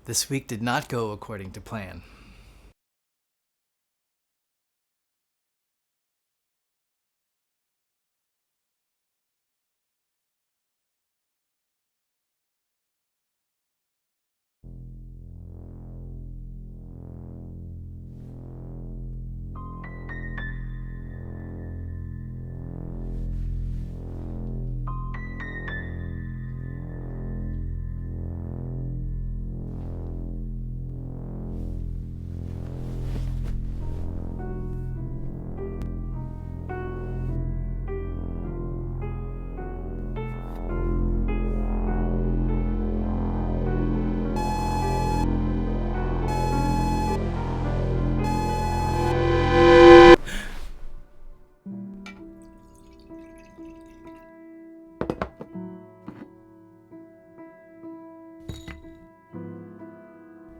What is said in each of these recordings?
This week did not go according to plan.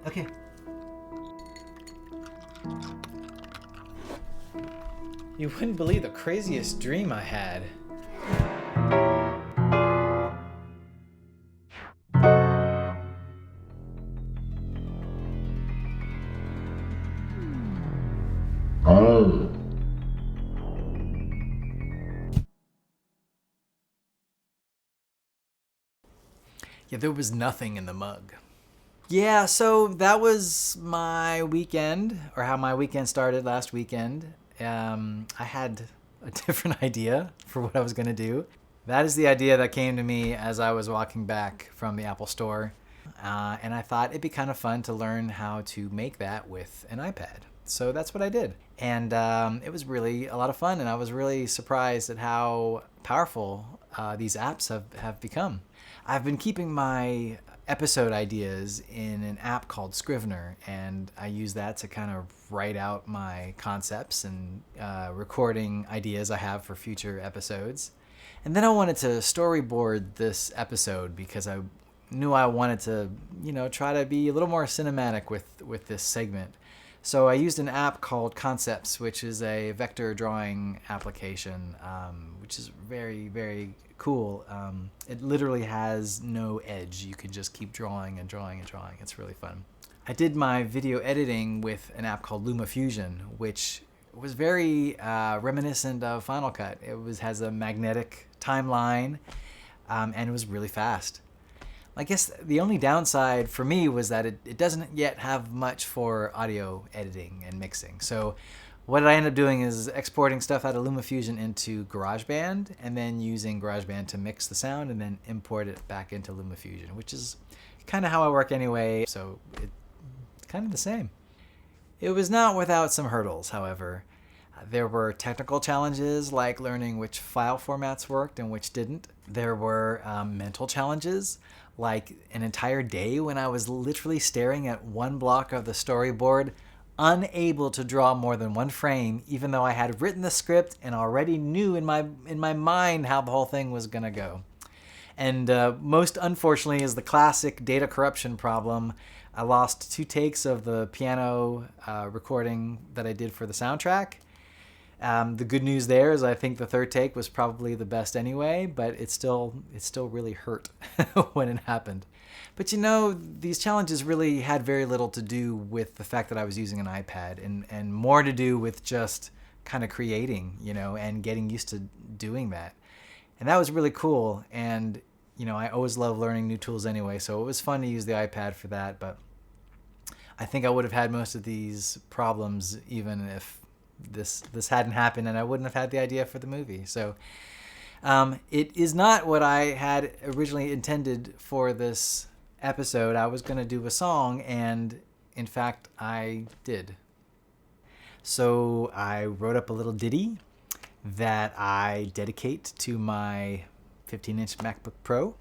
Okay. You wouldn't believe the craziest dream I had. Yeah, there was nothing in the mug. Yeah, so that was my weekend, or how my weekend started last weekend. I had a different idea for what I was going to do. That is the idea that came to me as I was walking back from the Apple Store. And I thought it'd be kind of fun to learn how to make that with an iPad. So that's what I did. And it was really a lot of fun, and I was really surprised at how powerful these apps have become. I've been keeping my episode ideas in an app called Scrivener, and I use that to kind of write out my concepts and recording ideas I have for future episodes. And then I wanted to storyboard this episode because I knew I wanted to, try to be a little more cinematic with this segment. So I used an app called Concepts, which is a vector drawing application, which is very, very cool. It literally has no edge. You can just keep drawing and drawing and drawing. It's really fun. I did my video editing with an app called LumaFusion, which was very reminiscent of Final Cut. It has a magnetic timeline, and it was really fast. I guess the only downside for me was that it doesn't yet have much for audio editing and mixing. So what I end up doing is exporting stuff out of LumaFusion into GarageBand, and then using GarageBand to mix the sound and then import it back into LumaFusion, which is kind of how I work anyway, so it's kind of the same. It was not without some hurdles, however. There were technical challenges like learning which file formats worked and which didn't. There were mental challenges, like an entire day when I was literally staring at one block of the storyboard, unable to draw more than one frame, even though I had written the script and already knew in my mind how the whole thing was gonna go. And most unfortunately is the classic data corruption problem. I lost 2 takes of the piano recording that I did for the soundtrack. The good news there is I think the 3rd take was probably the best anyway, but it still really hurt when it happened. But these challenges really had very little to do with the fact that I was using an iPad, and more to do with just kind of creating, and getting used to doing that. And that was really cool. And, I always love learning new tools anyway, so it was fun to use the iPad for that. But I think I would have had most of these problems even if this hadn't happened, and I wouldn't have had the idea for the movie. So it is not what I had originally intended for this episode. I was going to do a song, and in fact I did. So I wrote up a little ditty that I dedicate to my 15-inch MacBook Pro,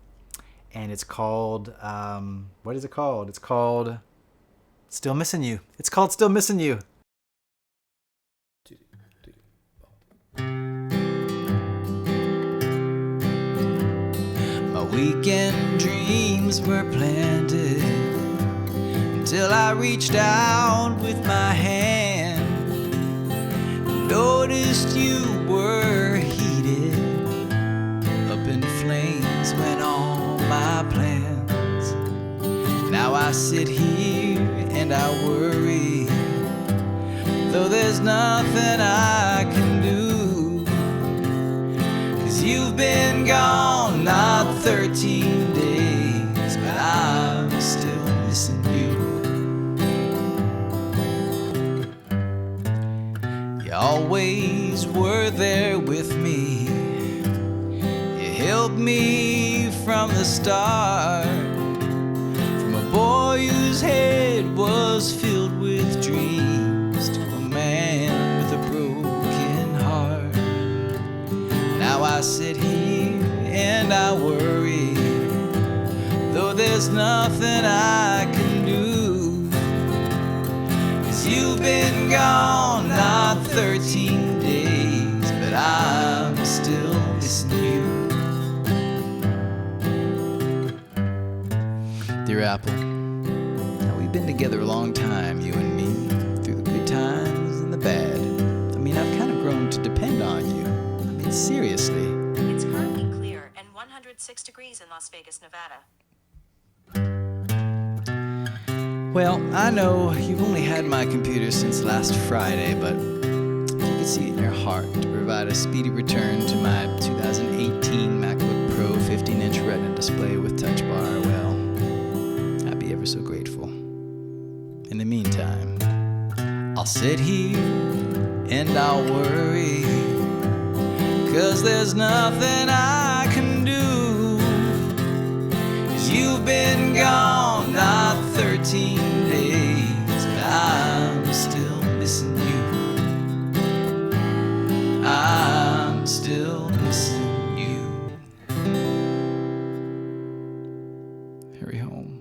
and it's called what is it called? It's called Still Missing You. It's called Still Missing You. My weekend dreams were planted until I reached out with my hand and noticed you were heated up in flames when all my plans sit here and I worry, though there's nothing I can do. 'Cause you've been gone not 13 days, but I'm still missing you. You always were there with me. You helped me from the start, from a boy whose head was filled with dreams to a man with a broken heart. Now I sit here and I worry, though there's nothing I can do. 'Cause you've been gone not 13 days, but I'm still missing you. Dear Apple, now we've been together a long time, you and me, through the good times and the bad. I mean, I've kind of grown to depend on you. I mean, seriously. It's currently clear and 106 degrees in Las Vegas, Nevada. Well, I know you've only had my computer since last Friday, but if you could see it in your heart to provide a speedy return to my 2018 MacBook Pro 15-inch Retina display with Touch Bar, well, I'd be ever so grateful. In the meantime, I'll sit here and I'll worry, 'cause there's nothing I can do. 'Cause you've been gone not 13 days, but I'm still missing you. I'm still missing you. Hurry home.